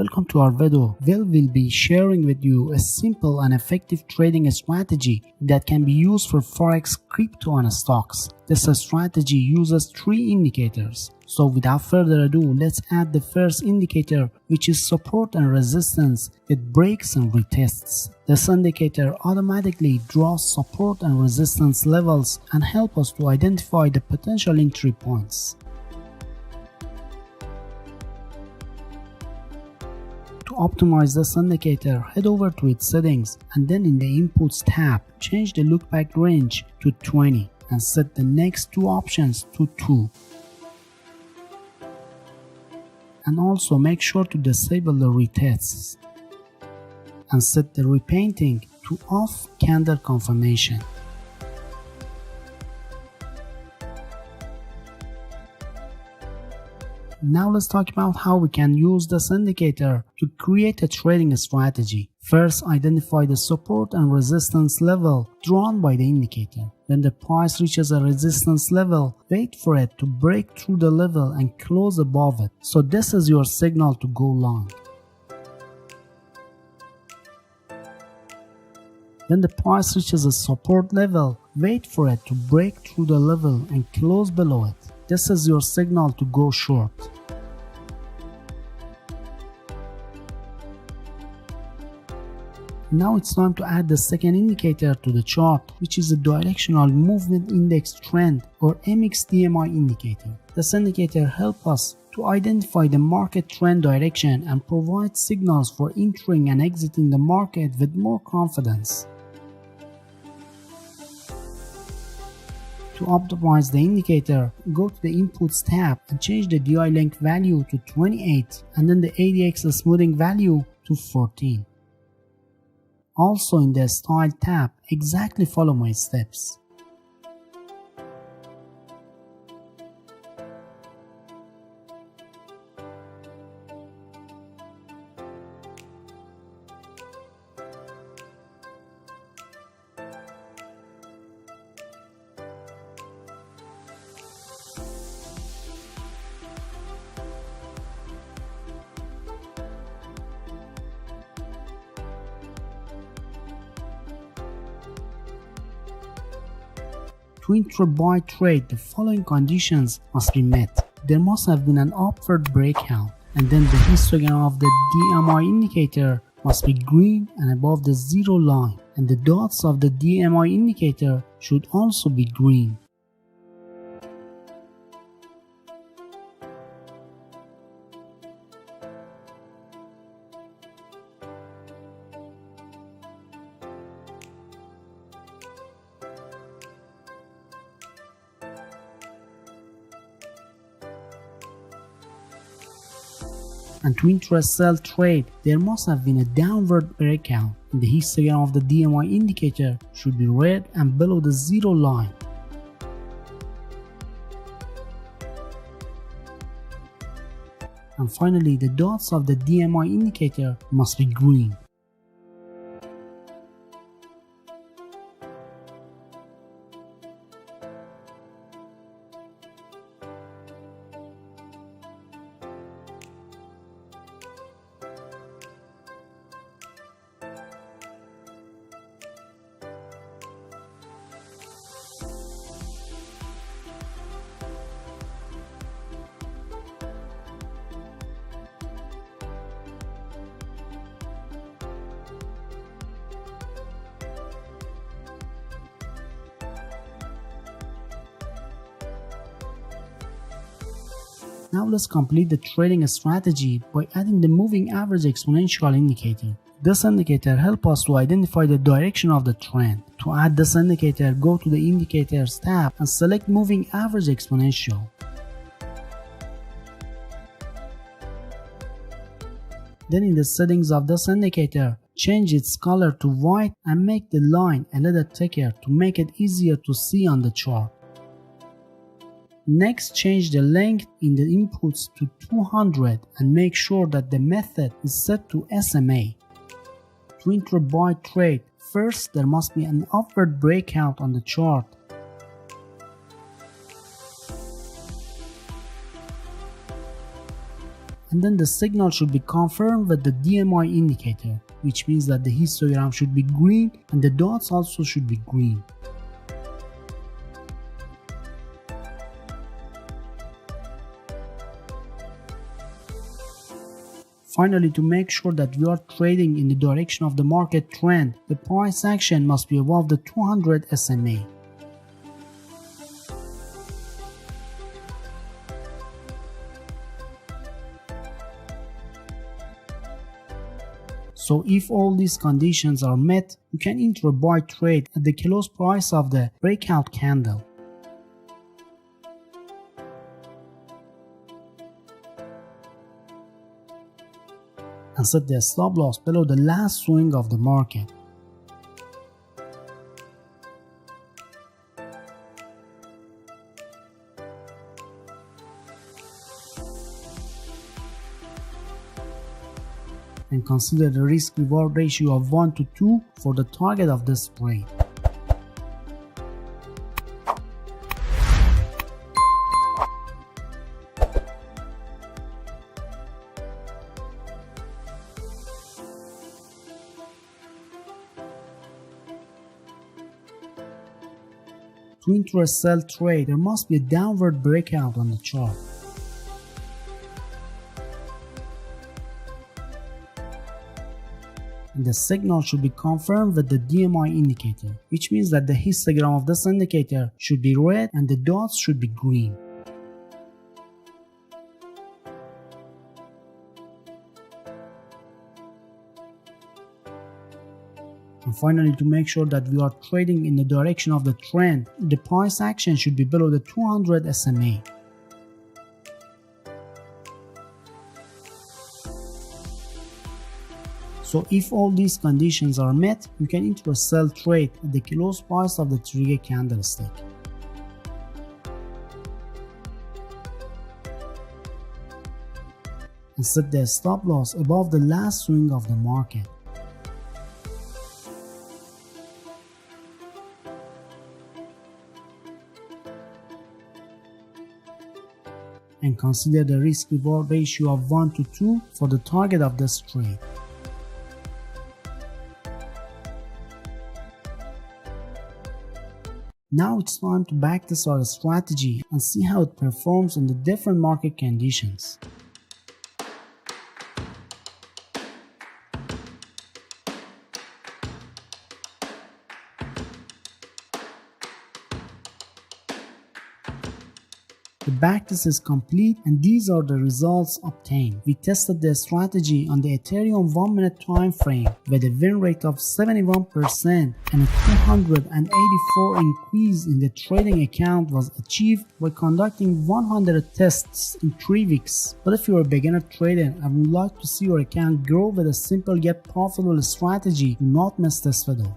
welcome to our video where we'll be sharing with you a simple and effective trading strategy that can be used for forex, crypto and stocks. This strategy uses 3 indicators. So without further ado, let's add the first indicator, which is support and resistance with breaks and retests. This indicator automatically draws support and resistance levels and help us to identify the potential entry points. To optimize this indicator, head over to its settings and then in the Inputs tab, change the lookback range to 20 and set the next 2 options to 2. And also make sure to disable the retests and set the repainting to off candle confirmation. Now let's talk about how we can use this indicator to create a trading strategy. First, identify the support and resistance level drawn by the indicator. When the price reaches a resistance level, wait for it to break through the level and close above it. So this is your signal to go long. When the price reaches a support level, wait for it to break through the level and close below it. This is your signal to go short. Now it's time to add the second indicator to the chart, which is the Directional Movement Index Trend or MXDMI indicator. This indicator helps us to identify the market trend direction and provide signals for entering and exiting the market with more confidence. To optimize the indicator, go to the Inputs tab and change the DI length value to 28 and then the ADX smoothing value to 14. Also in the Style tab, exactly follow my steps. To intra-buy trade, the following conditions must be met. There must have been an upward breakout, and then the histogram of the DMI indicator must be green and above the 0 line, and the dots of the DMI indicator should also be green. And to intra-sell trade, there must have been a downward breakout, and the histogram of the DMI indicator should be red and below the 0 line. And finally, the dots of the DMI indicator must be green. Now let's complete the trading strategy by adding the moving average exponential indicator. This indicator helps us to identify the direction of the trend. To add this indicator, go to the Indicators tab and select Moving Average Exponential. Then in the settings of this indicator, change its color to white and make the line a little thicker to make it easier to see on the chart. Next, change the length in the inputs to 200 and make sure that the method is set to SMA. To intra-buy trade, first there must be an upward breakout on the chart. and then the signal should be confirmed with the DMI indicator, which means that the histogram should be green and the dots also should be green. Finally, to make sure that we are trading in the direction of the market trend, the price action must be above the 200 SMA. So if all these conditions are met, you can enter a buy trade at the close price of the breakout candle. And set the stop loss below the last swing of the market. And consider the risk-reward ratio of 1 to 2 for the target of this trade. To enter a sell trade, there must be a downward breakout on the chart. And the signal should be confirmed with the DMI indicator, which means that the histogram of this indicator should be red and the dots should be green. And finally, to make sure that we are trading in the direction of the trend, the price action should be below the 200 SMA. So if all these conditions are met, you can enter a sell trade at the close price of the trigger candlestick. And set the stop loss above the last swing of the market. And consider the risk-reward ratio of 1 to 2 for the target of this trade. Now it's time to backtest our strategy and see how it performs in the different market conditions. The backtest is complete and these are the results obtained. We tested the strategy on the Ethereum 1 minute time frame with a win rate of 71% and a 284 increase in the trading account was achieved by conducting 100 tests in 3 weeks. But if you're a beginner trader and would like to see your account grow with a simple yet profitable strategy, do not miss this video.